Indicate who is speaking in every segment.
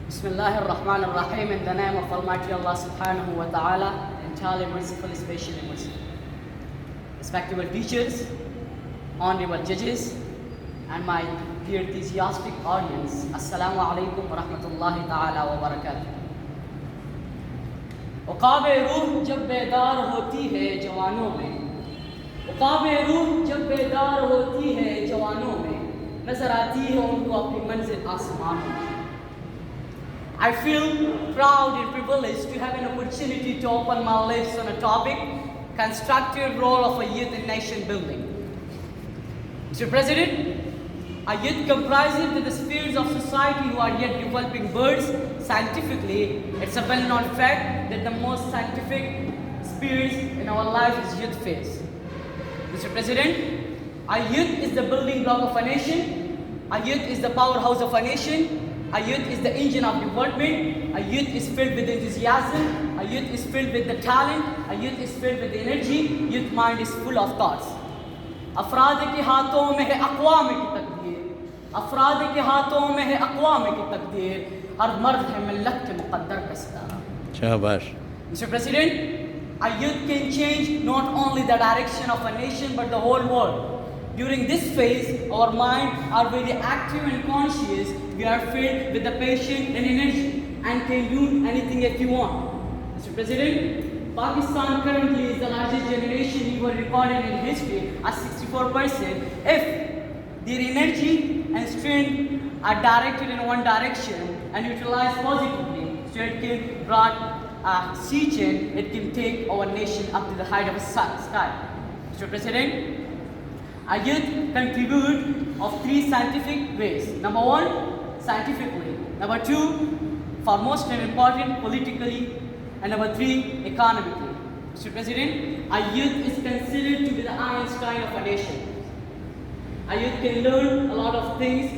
Speaker 1: Bismillah ar-Rahman ar-Rahim, in the name of Almighty Allah subhanahu wa ta'ala, entirely merciful, especially merciful. Respectable teachers, honorable judges, and my dear enthusiastic audience, Assalamu alaikum wa rahmatullahi ta'ala wa barakatuh. उक़ाबे रूह जब बेदार होती है जवानों में, उक़ाबे रूह जब बेदार होती है जवानों में, नजर आती है उनको अपनी मंजिल आसमानों में. I feel proud and privileged to have an opportunity to open my lips on a topic, constructive role of a youth in nation building. Mr. President, a youth comprises the spheres of society who are yet developing birds scientifically. It's a well-known fact that the most scientific spheres in our life is youth phase. Mr. President, a youth is the building block of a nation. A youth is the powerhouse of a nation. A youth is the engine of development. A youth is filled with enthusiasm. A youth is filled with the talent. A youth is filled with energy. Youth mind is full of thoughts. अफराद के हाथों में है अक़वाम की तकदीर, अफराद के हाथों में है अक़वाम की तकदीर, और मर्द है मिल्लत के मुक़द्दर का सितारा.
Speaker 2: शाबाश.
Speaker 1: Mr. President, a youth can change not only the direction of a nation but the whole world. During this phase, our minds are very active and conscious. We are filled with the passion and energy and can do anything if you want. Mr. President, Pakistan currently is the largest generation ever recorded in history at 64%. If their energy and strength are directed in one direction and utilized positively, so it can brought a sea change, it can take our nation up to the height of the sky. Mr. President, a youth contribute of three scientific ways. Number one, scientifically. Number two, for most important, politically. And number three, economically. Mr. President, a youth is considered to be the Einstein of a nation. A youth can learn a lot of things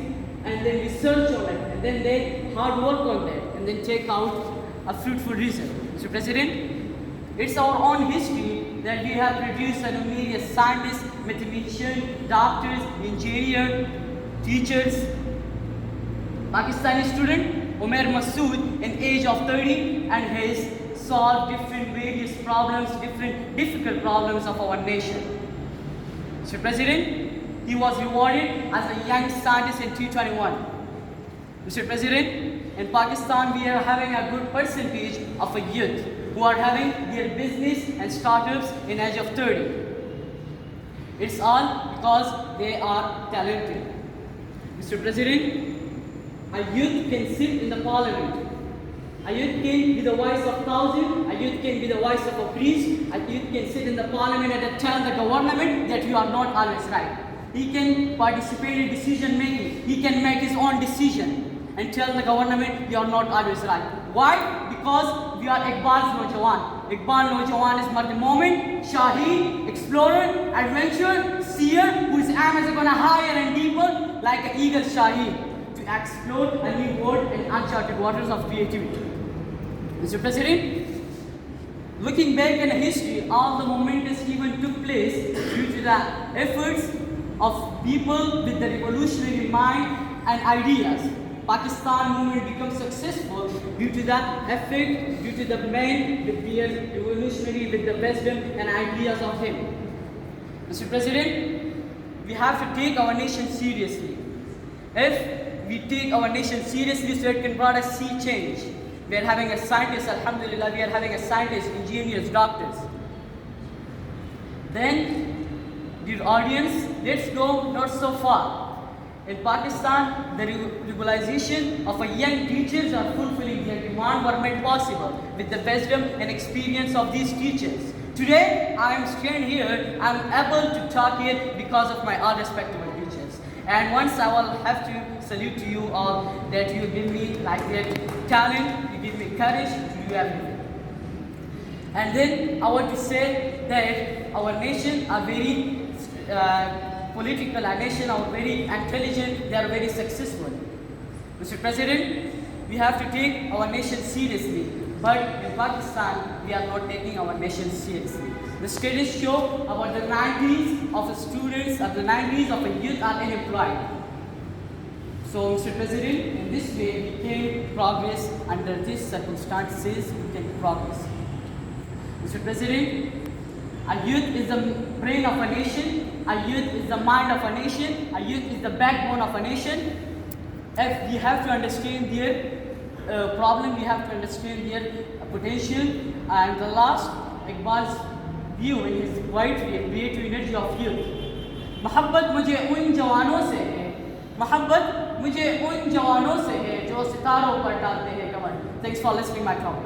Speaker 1: and then research on it, and then they hard work on that, and then take out a fruitful result. Mr. President, it's our own history that we have produced numerous scientists, mathematicians, doctors, engineers, teachers. Pakistani student Umair Masood, in age of 30, and his solved different various problems, different difficult problems of our nation. Mr. President, he was rewarded as a young scientist in 2021. Mr. President, in Pakistan we are having a good percentage of a youth who are having their business and startups in age of 30. It's all because they are talented. Mr. President, a youth can sit in the parliament. A youth can be the voice of thousands. A youth can be the voice of a priest. A youth can sit in the parliament and tell the government that you are not always right. He can participate in decision making. He can make his own decision and tell the government you are not always right. Why? Because we are Iqbal's Nojawan. Iqbal Nojawan is Mard Moment, Shahi, explorer, adventurer, seer, whose aim is going to higher and deeper like an eagle Shahi, to explore a new world and uncharted waters of creativity. Mr. President, looking back in history, all the momentous events took place due to the efforts of people with the revolutionary mind and ideas. Pakistan movement became successful due to the effort, due to the men with their revolutionary, with the wisdom and ideas of him. Mr. President, we have to take our nation seriously. If we take our nation seriously, so it can bring a sea change. We are having a scientist, alhamdulillah, we are having a scientist, engineers, doctors. Then, dear audience, let's go not so far. In Pakistan, the regularization of a young teachers are fulfilling their demand were made possible with the wisdom and experience of these teachers. Today, I am standing here, I am able to talk here because of my all respectable teachers. And once I will have to salute to you all that you give me like that talent, you give me courage to do everything. And then I want to say that our nation are very political, our nation are very intelligent, they are very successful. Mr. President, we have to take our nation seriously, but in Pakistan, we are not taking our nation seriously. The studies show about the 90s of the students, of the 90s of the youth are unemployed. So, Mr. President, in this way we can progress under these circumstances. We can progress. Mr. President, a youth is the brain of a nation. A youth is the mind of a nation. A youth is the backbone of a nation. If we have to understand their problem, we have to understand their potential. And the last, Iqbal's view in his wide creative energy of youth. मोहब्बत मुझे उन जवानों से है, मोहब्बत मुझे उन जवानों से है जो सितारों पर डालते हैं कमर. Thanks for listening my talk.